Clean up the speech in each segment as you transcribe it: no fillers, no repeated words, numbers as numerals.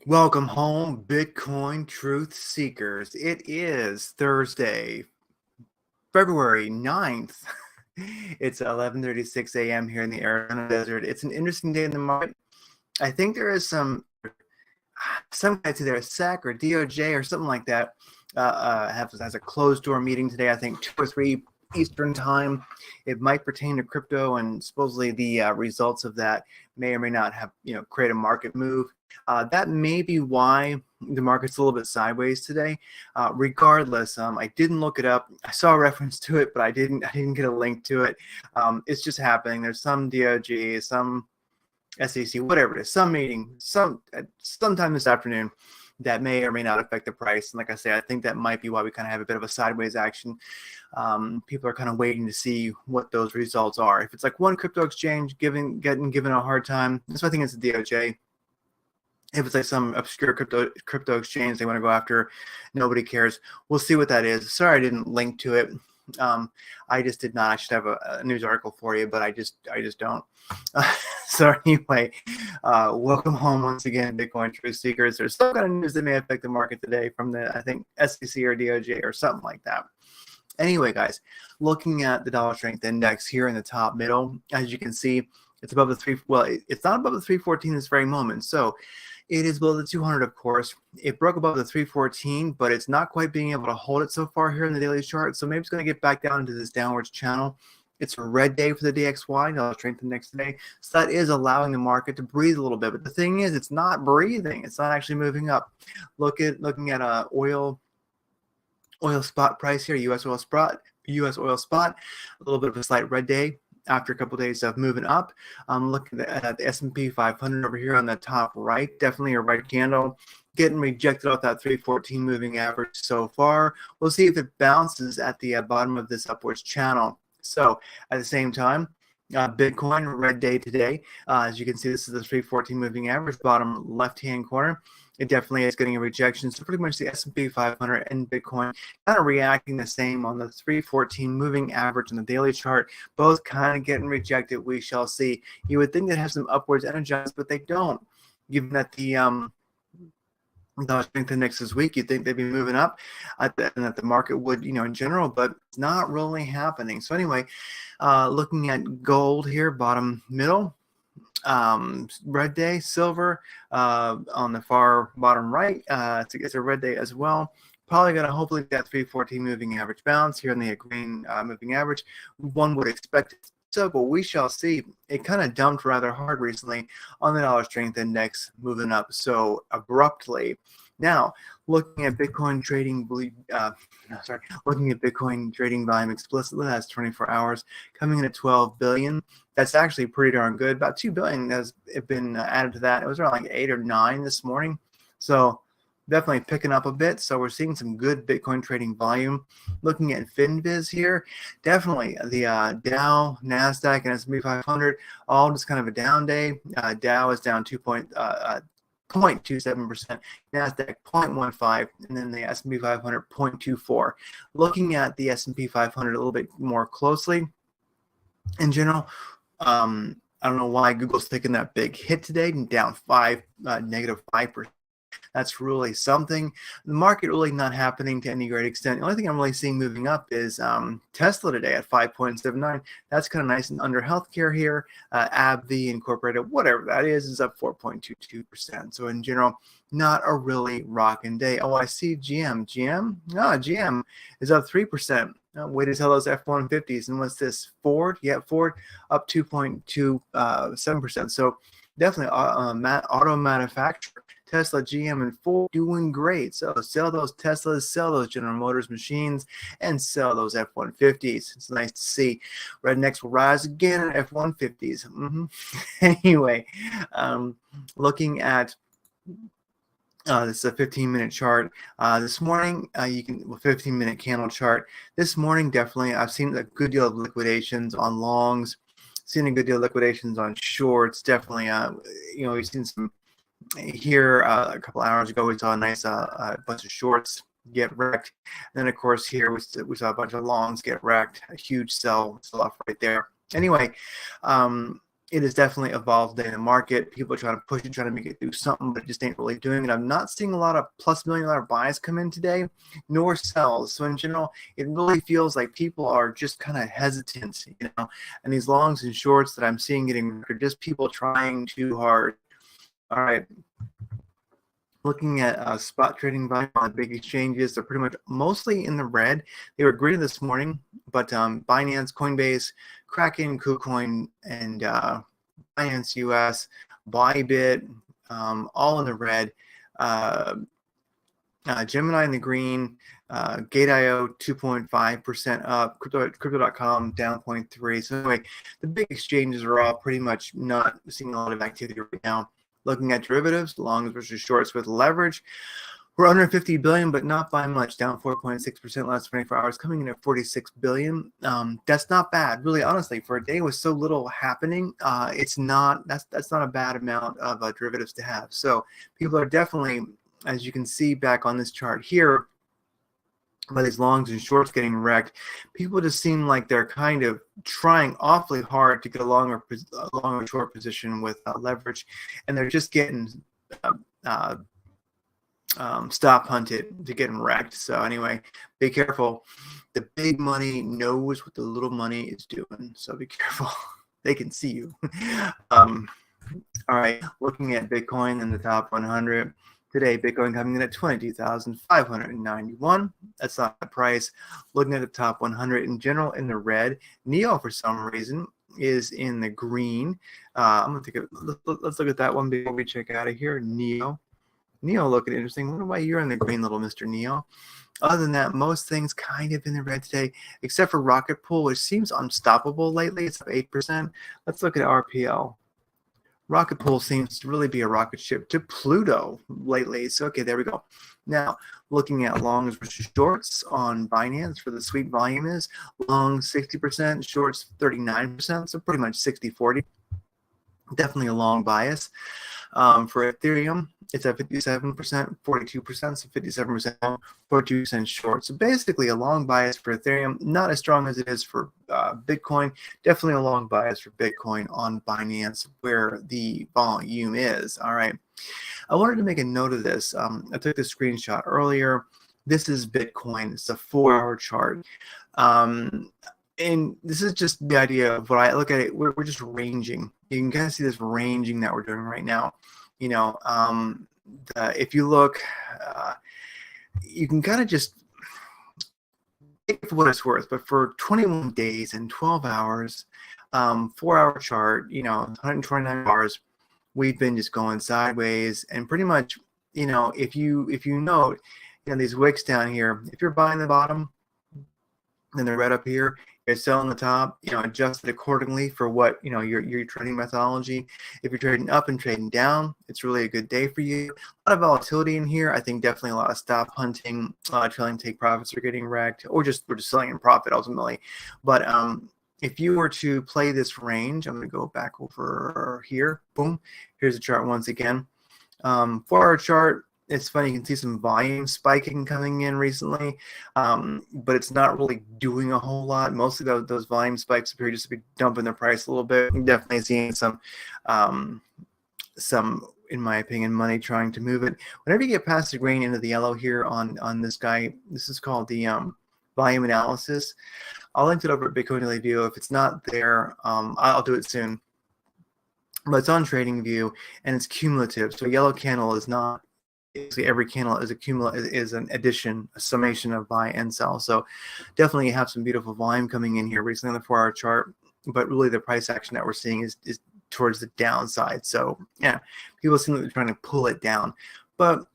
Welcome home, Bitcoin truth seekers. It is Thursday, February 9th. It's 11:36 a.m. here in the Arizona desert. It's an interesting day in the market. I think there is some guys either a SEC or DOJ or something like that has a closed door meeting today. I think 2 or 3 Eastern time. It might pertain to crypto, and supposedly the results of that may or may not have create a market move. That may be why the market's a little bit sideways today. Regardless, I didn't look it up. I saw a reference to it, but I didn't get a link to it. It's just happening. There's some DOJ, some SEC, whatever it is, some meeting, sometime this afternoon that may or may not affect the price. And like I say, I think that might be why we kind of have a bit of a sideways action. People are kind of waiting to see what those results are. If it's like one crypto exchange getting given a hard time, so I think it's the DOJ. If it's like some obscure crypto exchange they want to go after, nobody cares. We'll see what that is. Sorry, I didn't link to it. I just did not. I should have a news article for you, but I just don't. So anyway, welcome home once again, Bitcoin truth seekers. There's some kind of news that may affect the market today from the, I think, SEC or DOJ or something like that. Anyway, guys, looking at the dollar strength index here in the top middle, as you can see, it's above the three. Well, it's not above the 314 this very moment. So it is below the 200, of course. It broke above the 314, but it's not quite being able to hold it so far here in the daily chart. So maybe it's going to get back down into this downwards channel. It's a red day for the DXY, dollar strength index today. So that is allowing the market to breathe a little bit. But the thing is, it's not breathing. It's not actually moving up. Looking at oil spot price here, U.S. oil spot, a little bit of a slight red day after a couple of days of moving up. I'm looking at the S&P 500 over here on the top right, definitely a red candle, getting rejected off that 314 moving average so far. We'll see if it bounces at the bottom of this upwards channel. So at the same time, Bitcoin, red day today. As you can see, this is the 314 moving average, bottom left-hand corner. It definitely is getting a rejection. So pretty much the S&P 500 and Bitcoin kind of reacting the same on the 314 moving average on the daily chart, both kind of getting rejected. We shall see. You would think they'd have some upwards energized, but they don't. Given that the strength index this week, you'd think they'd be moving up and that the market would, in general, but it's not really happening. So anyway, looking at gold here, bottom middle, red day, silver on the far bottom right. It's a red day as well. Probably going to hopefully get that 314 moving average bounce here in the green moving average. One would expect it. So, but we shall see. It kind of dumped rather hard recently on the dollar strength index, moving up so abruptly. Now, looking at Bitcoin trading, looking at Bitcoin trading volume explicitly, that's 24 hours, coming in at 12 billion. That's actually pretty darn good. About 2 billion has been added to that. It was around like 8 or 9 this morning. So definitely picking up a bit. So we're seeing some good Bitcoin trading volume. Looking at FinViz here, definitely the Dow, NASDAQ, and S&P 500, all just kind of a down day. Dow is down 0.27%, NASDAQ 0.15%, and then the S&P 500 0.24%. Looking at the S&P 500 a little bit more closely, in general, I don't know why Google's taking that big hit today, down negative 5%. That's really something. The market really not happening to any great extent. The only thing I'm really seeing moving up is Tesla today at 5.79. That's kind of nice and under healthcare here. AbbVie Incorporated, whatever that is up 4.22%. So in general, not a really rocking day. Oh, I see GM. GM is up 3%. Way to tell those F-150s. And what's this? Ford? Yeah, Ford up 2.27%. So definitely auto manufacturer. Tesla, GM, and Ford doing great. So sell those Teslas, sell those General Motors machines, and sell those F-150s. It's nice to see. Rednecks will rise again in F-150s. Anyway, looking at this is a 15-minute chart. This morning, 15-minute candle chart. This morning, definitely, I've seen a good deal of liquidations on longs, seen a good deal of liquidations on shorts. Definitely, we've seen some here a couple hours ago. We saw a nice bunch of shorts get wrecked. And then, of course, here we saw a bunch of longs get wrecked. A huge sell off right there. Anyway, it has definitely evolved in the market. People are trying to push it, trying to make it do something, but it just ain't really doing it. I'm not seeing a lot of plus $1 million buys come in today, nor sells. So in general, it really feels like people are just kind of hesitant, and these longs and shorts that I'm seeing getting are just people trying too hard. All right. Looking at spot trading volume on big exchanges, they're pretty much mostly in the red. They were green this morning, but Binance, Coinbase, Kraken, KuCoin, and Binance US, Bybit, all in the red. Gemini in the green, Gate.io 2.5% up, crypto.com down 0.3. So anyway, the big exchanges are all pretty much not seeing a lot of activity right now. Looking at derivatives, longs versus shorts with leverage, we're under 50 billion, but not by much, down 4.6% last 24 hours, coming in at 46 billion. That's not bad, really. Honestly, for a day with so little happening, that's not a bad amount of derivatives to have. So people are definitely, as you can see back on this chart here, by these longs and shorts getting wrecked, people just seem like they're kind of trying awfully hard to get a long or short position with leverage, and they're just getting stop hunted to getting wrecked. So anyway, be careful. The big money knows what the little money is doing, so be careful. They can see you. All right, looking at Bitcoin in the top 100. Today, Bitcoin coming in at 22,591. That's not the price. Looking at the top 100 in general in the red. NEO, for some reason, is in the green. I'm gonna take let's look at that one before we check out of here. NEO looking interesting. I wonder why you're in the green, little Mr. NEO. Other than that, most things kind of in the red today, except for Rocket Pool, which seems unstoppable lately. It's up 8%. Let's look at RPL. Rocket Pool seems to really be a rocket ship to Pluto lately. So, okay, there we go. Now, looking at longs versus shorts on Binance for the sweep volume is long 60%, shorts 39%, so pretty much 60-40. Definitely a long bias. For Ethereum, it's at 57%, 42%, so 57% long, 42% short. So basically a long bias for Ethereum, not as strong as it is for Bitcoin. Definitely a long bias for Bitcoin on Binance where the volume is. All right. I wanted to make a note of this. I took the screenshot earlier. This is Bitcoin. It's a 4-hour chart. And this is just the idea of what I look at it. We're just ranging. You can kind of see this ranging that we're doing right now. If you look, you can kind of just take it for what it's worth. But for 21 days and 12 hours, 4-hour chart, 129 hours, we've been just going sideways. And pretty much, if you note, these wicks down here, if you're buying the bottom, then they're right up here. You're selling the top, adjust it accordingly for what, your trading methodology. If you're trading up and trading down, it's really a good day for you. A lot of volatility in here. I think definitely a lot of stop hunting, trailing take profits are getting wrecked, or we're just selling in profit ultimately. But if you were to play this range, I'm going to go back over here. Boom. Here's the chart once again. 4-hour chart. It's funny, you can see some volume spiking coming in recently, but it's not really doing a whole lot. Mostly those volume spikes appear just to be dumping their price a little bit. You're definitely seeing some, in my opinion, money trying to move it. Whenever you get past the green into the yellow here on this guy, this is called the volume analysis. I'll link it over at Bitcoin Daily View. If it's not there, I'll do it soon. But it's on Trading View and it's cumulative. So a yellow candle is not. Basically, every candle is an addition, a summation of buy and sell. So definitely have some beautiful volume coming in here recently on the 4-hour chart. But really, the price action that we're seeing is towards the downside. So yeah, people seem like they're trying to pull it down. But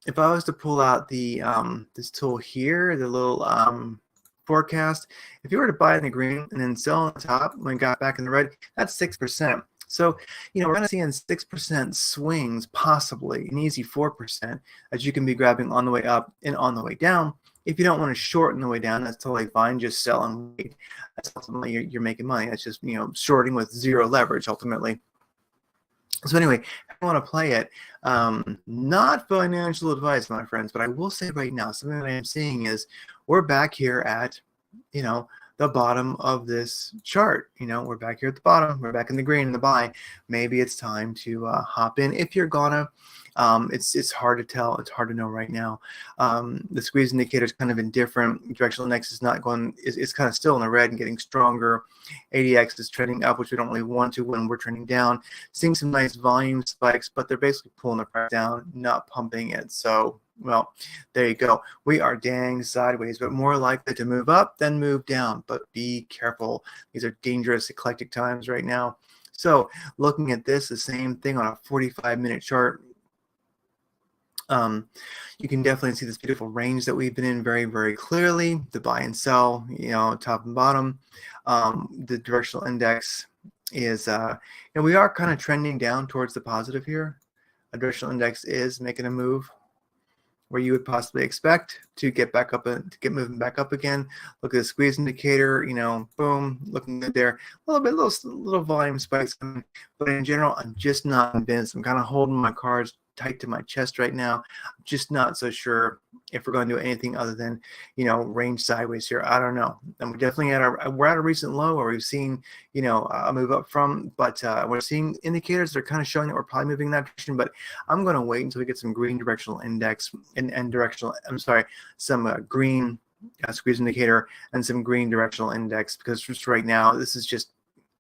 if I was to pull out the this tool here, the little forecast, if you were to buy in the green and then sell on the top when it got back in the red, that's 6%. So, we're going to see 6% swings, possibly an easy 4% that you can be grabbing on the way up and on the way down. If you don't want to short on the way down, that's totally fine. Just sell and wait. That's ultimately you're making money. That's just, shorting with zero leverage ultimately. So anyway, I want to play it. Not financial advice, my friends, but I will say right now, something that I am seeing is we're back here at, the the bottom of this chart. We're back here at the bottom. We're back in the green in the buy. Maybe it's time to hop in if you're gonna. It's hard to tell. It's hard to know right now. The squeeze indicator is kind of indifferent. Directional index is not going. It's kind of still in the red and getting stronger. ADX is trending up, which we don't really want to when we're trending down. Seeing some nice volume spikes, but they're basically pulling the price down, not pumping it. So, well, there you go. We are dang sideways, but more likely to move up than move down. But be careful. These are dangerous, eclectic times right now. So, looking at this, the same thing on a 45-minute chart. You can definitely see this beautiful range that we've been in very, very clearly. The buy and sell, top and bottom. The directional index is, we are kind of trending down towards the positive here. A directional index is making a move where you would possibly expect to get back up and to get moving back up again. Look at the squeeze indicator, boom, looking good there. A little volume spikes, but in general, I'm just not convinced. I'm kind of holding my cards tight to my chest right now. I'm just not so sure if we're going to do anything other than, range sideways here. I don't know. And we're definitely we're at a recent low where we've seen, a move up from, but we're seeing indicators that are kind of showing that we're probably moving in that direction. But I'm going to wait until we get some green directional index and directional. I'm sorry, some green squeeze indicator and some green directional index, because just right now, this is just.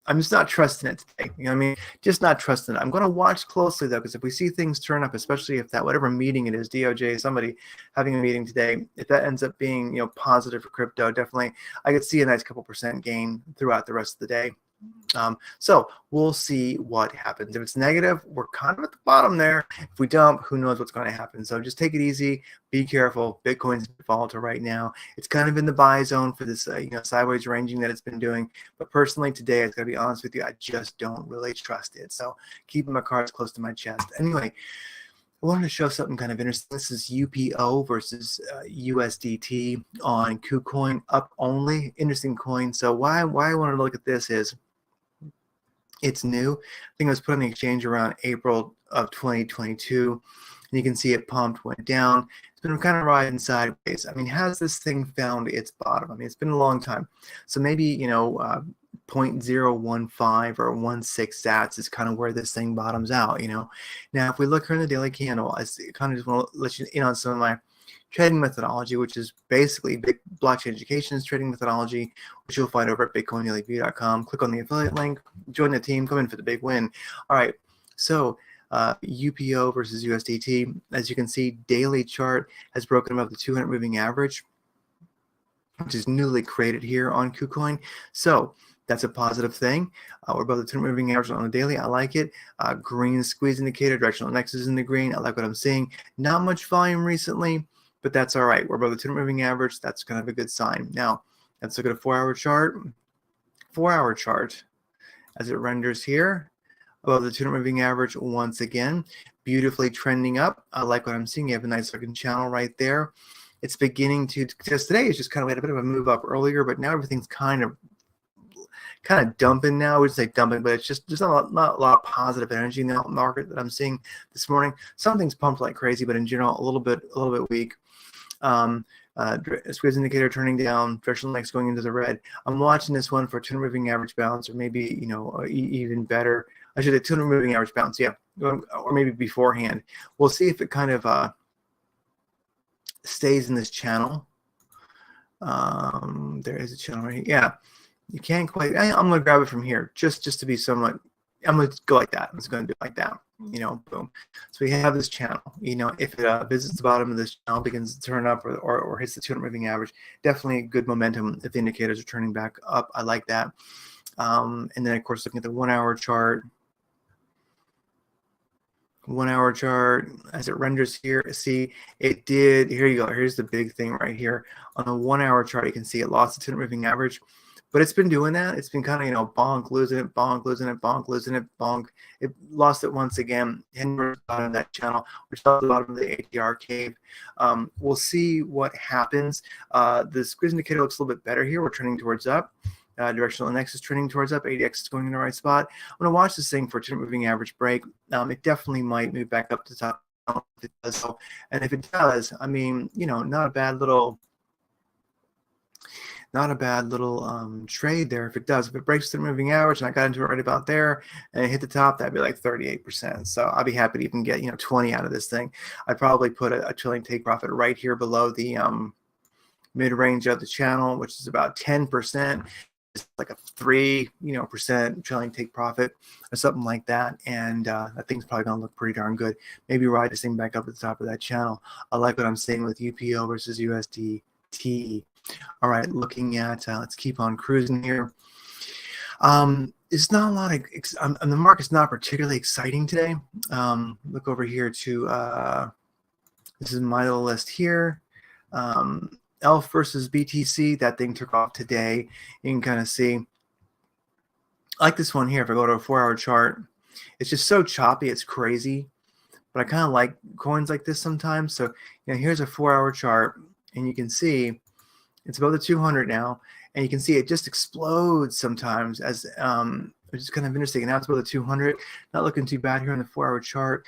I'm just not trusting it today. You know what I mean? Just not trusting it. I'm going to watch closely, though, because if we see things turn up, especially if that whatever meeting it is, DOJ, somebody having a meeting today, if that ends up being positive for crypto, definitely I could see a nice couple % gain throughout the rest of the day. So we'll see what happens. If it's negative, we're kind of at the bottom there. If we dump, who knows what's going to happen. So just take it easy. Be careful. Bitcoin's volatile right now. It's kind of in the buy zone for this, sideways ranging that it's been doing. But personally, today, I've got to be honest with you, I just don't really trust it. So keeping my cards close to my chest. Anyway, I wanted to show something kind of interesting. This is UPO versus USDT on KuCoin, up only. Interesting coin. So why I wanted to look at this is, it's new. I think it was put on the exchange around April of 2022. And you can see it pumped, went down. It's been kind of riding sideways. I mean, has this thing found its bottom? I mean, it's been a long time. So maybe, 0.015 or 16 sats is kind of where this thing bottoms out, Now, if we look here in the daily candle, I kind of just want to let you in on some of my trading methodology, which is basically big blockchain education's trading methodology, which you'll find over at bitcoindailyview.com. Click on the affiliate link, join the team, come in for the big win. All right, so UPO versus USDT, as you can see, daily chart has broken above the 200 moving average, which is newly created here on KuCoin. So that's a positive thing. We're above the 200 moving average on the daily. I like it. Green squeeze indicator, directional index is in the green. I like what I'm seeing. Not much volume recently, but that's all right. We're above the 200 moving average. That's kind of a good sign. Now, let's look at a 4-hour chart. 4-hour chart, as it renders here, above the 200 moving average once again, beautifully trending up. I like what I'm seeing. You have a nice looking channel right there. It's beginning to, just today, it's just kind of had a bit of a move up earlier, but now everything's kind of dumping now. I would say dumping, but it's just there's not a lot of positive energy in the market that I'm seeing this morning. Something's pumped like crazy, but in general, a little bit weak. Squeeze indicator turning down, directional index going into the red. I'm watching this one for 200 moving average bounce, or maybe even better. I should say 200 moving average bounce, yeah, or maybe beforehand. We'll see if it kind of stays in this channel. There is a channel right here. Yeah, you can't quite. I'm going to grab it from here just to be somewhat. I'm going to go like that. I'm just going to do it like that. Boom. So we have this channel. If it visits the bottom of this channel, begins to turn up, or hits the 200 moving average, definitely good momentum if the indicators are turning back up. I like that. And then, of course, looking at the 1-hour chart. 1-hour chart, as it renders here, see, it did, here you go, here's the big thing right here. On the 1-hour chart, you can see it lost the 200 moving average, but it's been doing that. It's been kind of, bonk, losing it, bonk, losing it, bonk, losing it, bonk. It lost it once again, and we're bottom of that channel, which is at the bottom of the ATR cave. We'll see what happens. The squeeze indicator looks a little bit better here. We're trending towards up. Directional index is trending towards up. ADX is going in the right spot. I'm going to watch this thing for a 200 moving average break. It definitely might move back up to the top if it does so. And if it does, I mean, not a bad little not a bad little trade there if it does. If it breaks the moving average, and I got into it right about there, and it hit the top, that'd be like 38%. So I'll be happy to even get 20 out of this thing. I'd probably put a trailing take profit right here below the mid-range of the channel, which is about 10%. It's like a 3% trailing take profit or something like that, and that thing's probably gonna look pretty darn good. Maybe ride this thing back up at the top of that channel. I like what I'm seeing with UPO versus USDT. All right, looking at let's keep on cruising here. It's not a lot of the market's not particularly exciting today. Look over here to this is my little list here. ELF versus BTC, that thing took off today. You can kind of see. I like this one here. If I go to a 4-hour chart, it's just so choppy, it's crazy. But I kind of like coins like this sometimes. So here's a 4-hour chart, and you can see it's above the 200 now, and you can see it just explodes sometimes as which is kind of interesting. And now it's above the 200, not looking too bad here on the 4-hour chart.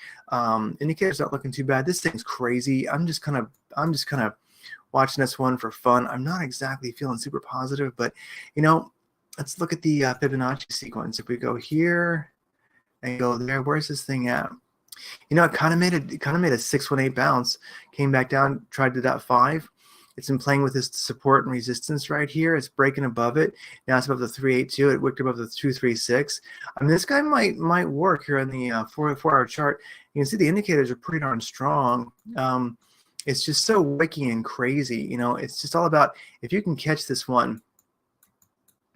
Indicators not looking too bad. This thing's crazy. I'm just kind of watching this one for fun. I'm not exactly feeling super positive, but let's look at the Fibonacci sequence. If we go here and go there, where's this thing at? It kind of made a 618 bounce, came back down, tried to .5. It's been playing with this support and resistance right here. It's breaking above it. Now it's above the 382. It wicked above the 236. I mean, this guy might work here on the 4-hour chart. You can see the indicators are pretty darn strong. It's just so wicky and crazy. It's just all about if you can catch this one,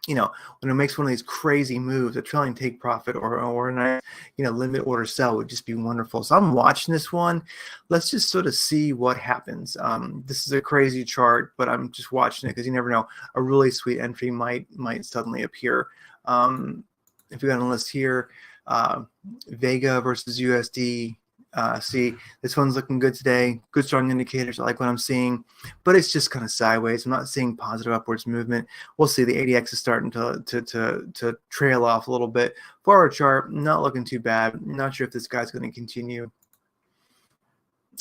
when it makes one of these crazy moves, a trailing take profit or a nice, limit order sell would just be wonderful. So I'm watching this one. Let's just sort of see what happens. This is a crazy chart, but I'm just watching it because you never know. A really sweet entry might suddenly appear. If we got on the list here, Vega versus USD. See, this one's looking good today. Good strong indicators. I like what I'm seeing, but it's just kind of sideways. I'm not seeing positive upwards movement. We'll see. The ADX is starting to trail off a little bit. 4-hour chart, not looking too bad. Not sure if this guy's going to continue.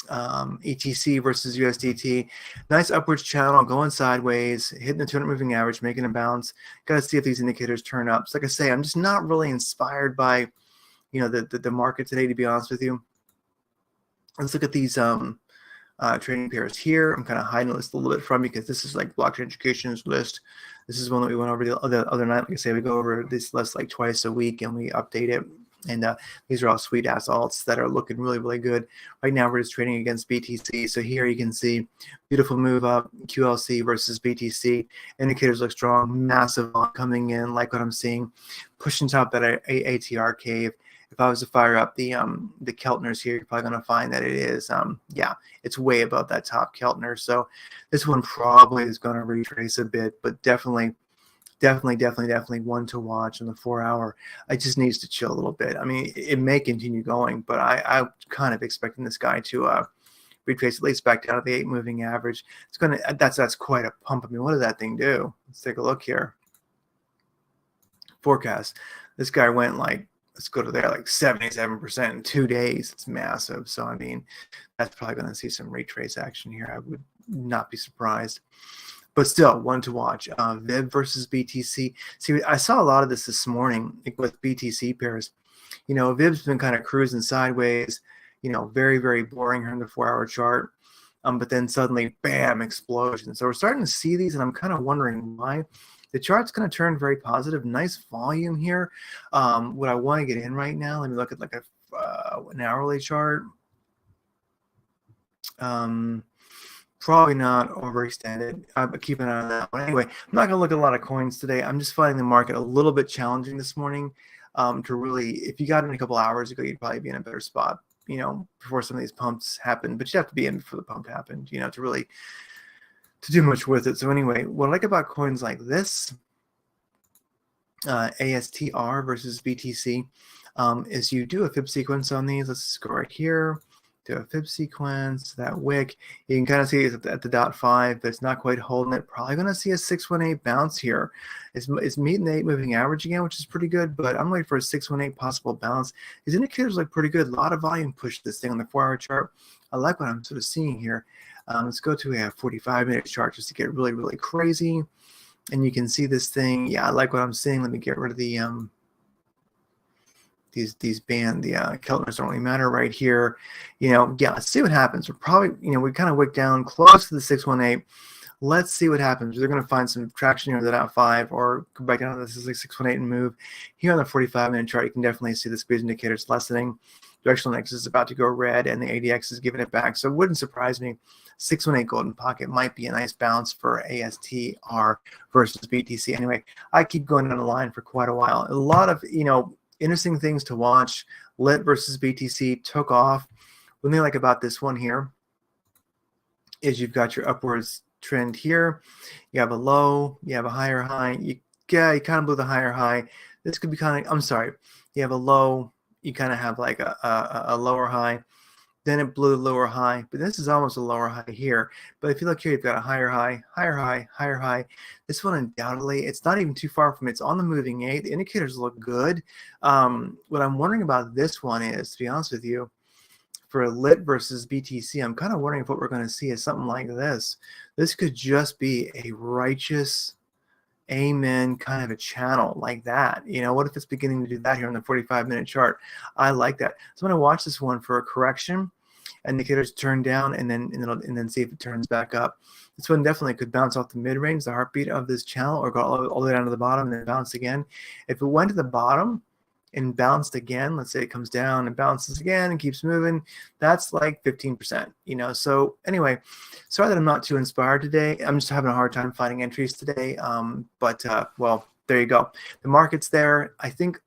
ETC versus USDT. Nice upwards channel going sideways, hitting the 200 moving average, making a bounce. Got to see if these indicators turn up. So like I say, I'm just not really inspired by the market today, to be honest with you. Let's look at these trading pairs here. I'm kind of hiding the list a little bit from you because this is like blockchain education's list. This is one that we went over the other night. Like I say, we go over this list like twice a week and we update it. And these are all sweet ass alts that are looking really, really good. Right now, we're just trading against BTC. So here you can see beautiful move up, QLC versus BTC. Indicators look strong, massive coming in, like what I'm seeing, pushing top that ATR cave. If I was to fire up the Keltners here, you're probably going to find that it is, it's way above that top Keltner. So this one probably is going to retrace a bit, but definitely one to watch on the 4-hour. It just needs to chill a little bit. I mean, it may continue going, but I'm kind of expecting this guy to retrace at least back down to the 8 moving average. It's going to that's quite a pump. I mean, what does that thing do? Let's take a look here. Forecast. This guy went like, let's go to there, like 77% in 2 days. It's massive. So, I mean, that's probably going to see some retrace action here. I would not be surprised. But still, one to watch. VIB versus BTC. See, I saw a lot of this morning with BTC pairs. VIB's been kind of cruising sideways, very, very boring here in the 4-hour chart. But then suddenly, bam, explosion. So we're starting to see these, and I'm kind of wondering why. The chart's going to turn very positive. Nice volume here. Would I want to get in right now? Let me look at like an hourly chart. Probably not overextended. But keep an eye on that one. Anyway, I'm not going to look at a lot of coins today. I'm just finding the market a little bit challenging this morning. To really, if you got in a couple hours ago, you'd probably be in a better spot, before some of these pumps happen. But you have to be in before the pump happened, to really to do much with it. So anyway, what I like about coins like this, ASTR versus BTC, is you do a fib sequence on these. Let's go right here, do a fib sequence, that wick. You can kind of see it's at the .5, but it's not quite holding it. Probably going to see a 618 bounce here. It's meeting the 8 moving average again, which is pretty good, but I'm waiting for a 618 possible bounce. These indicators look pretty good. A lot of volume pushed this thing on the 4-hour chart. I like what I'm sort of seeing here. Let's go to a 45-minute chart just to get really, really crazy. And you can see this thing. Yeah, I like what I'm seeing. Let me get rid of the these band, the Keltners don't really matter right here. Yeah, let's see what happens. We're probably, we kind of wick down close to the 618. Let's see what happens. They're going to find some traction here at 5 or go back down to this is like 618 and move. Here on the 45-minute chart, you can definitely see the speed indicators lessening. Directional nexus is about to go red, and the ADX is giving it back. So it wouldn't surprise me. 618 golden pocket might be a nice bounce for ASTR versus BTC. Anyway, I keep going down the line for quite a while. A lot of, interesting things to watch. Lit versus BTC took off. One thing I like about this one here is you've got your upwards trend here. You have a low, you have a higher high. You kind of blew the higher high. This could be kind of, I'm sorry, you have a low, you kind of have like a lower high. Then it blew the lower high, but this is almost a lower high here. But if you look here, you've got a higher high, higher high, higher high. This one undoubtedly, it's not even too far from it. It's on the moving 8. The indicators look good. What I'm wondering about this one is, to be honest with you, for lit versus BTC, I'm kind of wondering if what we're going to see is something like this. This could just be a righteous amen kind of a channel like that. What if it's beginning to do that here on the 45-minute chart? I like that. So I'm going to watch this one for a correction. Indicators turn down and then see if it turns back up. This one definitely could bounce off the mid-range, the heartbeat of this channel, or go all the way down to the bottom and then bounce again. If it went to the bottom and bounced again, let's say it comes down and bounces again and keeps moving, that's like 15%, So anyway, sorry that I'm not too inspired today. I'm just having a hard time finding entries today. Well, there you go. The market's there. I think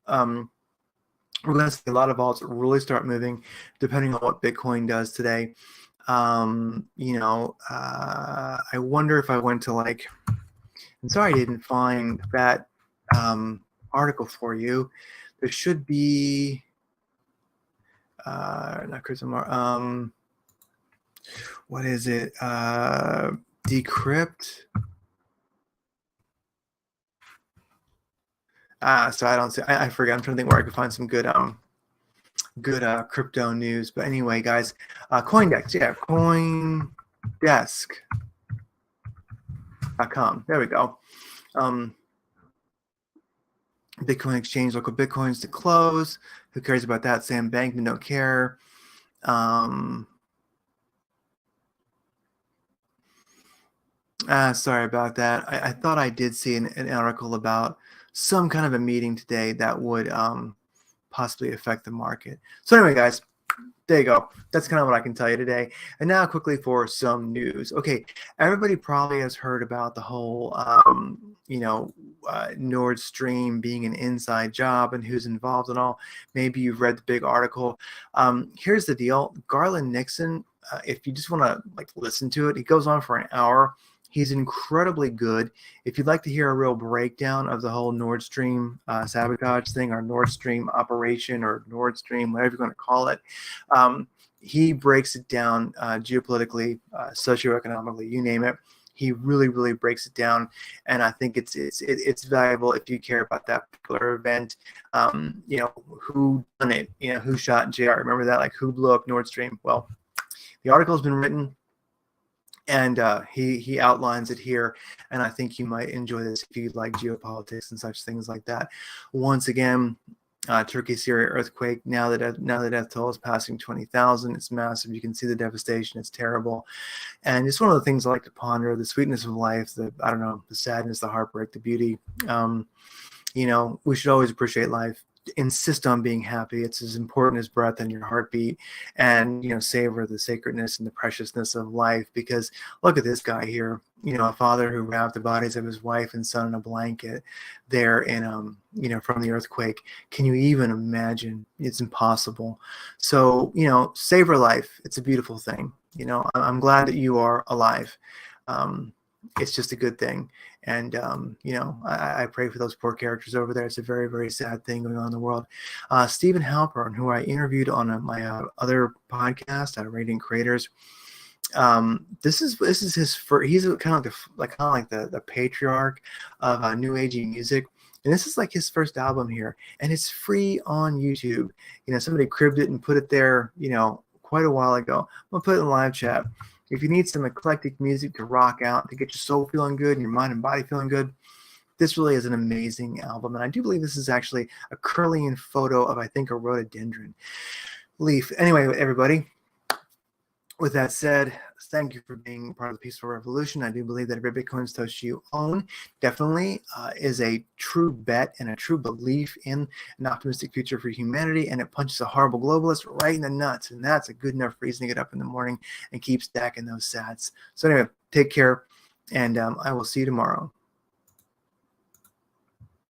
we're going to see a lot of alts really start moving depending on what Bitcoin does today. I wonder if I went to I'm sorry I didn't find that article for you. There should be not Chris Amar, what is it? Decrypt. So I don't see. I forget. I'm trying to think where I could find some good crypto news. But anyway, guys, CoinDesk, yeah, CoinDesk.com. There we go. Bitcoin exchange, local Bitcoins to close. Who cares about that? Sam Bankman don't care. Sorry about that. I thought I did see an article about some kind of a meeting today that would possibly affect the market. So anyway, guys, there you go. That's kind of what I can tell you today. And now quickly for some news. Okay, everybody probably has heard about the whole, Nord Stream being an inside job and who's involved and all. Maybe you've read the big article. Here's the deal. Garland Nixon, if you just want to listen to it, he goes on for an hour. He's incredibly good. If you'd like to hear a real breakdown of the whole Nord Stream sabotage thing, or Nord Stream operation, or Nord Stream, whatever you're going to call it, he breaks it down geopolitically, socioeconomically, you name it. He really, really breaks it down, and I think it's valuable if you care about that particular event. Who done it? Who shot JR? Remember that? Who blew up Nord Stream? Well, the article's been written. And he outlines it here, and I think you might enjoy this if you like geopolitics and such things like that. Once again, Turkey-Syria earthquake. Now the death toll is passing 20,000. It's massive. You can see the devastation. It's terrible, and it's one of the things I like to ponder: the sweetness of life, the sadness, the heartbreak, the beauty. We should always appreciate life. Insist on being happy. It's as important as breath and your heartbeat, and savor the sacredness and the preciousness of life. Because look at this guy here, a father who wrapped the bodies of his wife and son in a blanket there in from the earthquake. Can you even imagine? It's impossible. So savor life. It's a beautiful thing. I'm glad that you are alive. It's just a good thing. And, I pray for those poor characters over there. It's a very, very sad thing going on in the world. Stephen Halpern, who I interviewed on my other podcast, Radiant Creators. This is his first. He's kind of like the patriarch of new agey music. And this is his first album here, and it's free on YouTube. Somebody cribbed it and put it there, quite a while ago. I'm gonna put it in live chat. If you need some eclectic music to rock out, to get your soul feeling good and your mind and body feeling good, this really is an amazing album. And I do believe this is actually a Kirlian photo of, I think, a rhododendron leaf. Anyway, everybody, with that said, thank you for being part of the peaceful revolution. I do believe that every Bitcoin Satoshi you own definitely is a true bet and a true belief in an optimistic future for humanity, and it punches a horrible globalist right in the nuts, and that's a good enough reason to get up in the morning and keep stacking those sats. So anyway, take care, and I will see you tomorrow.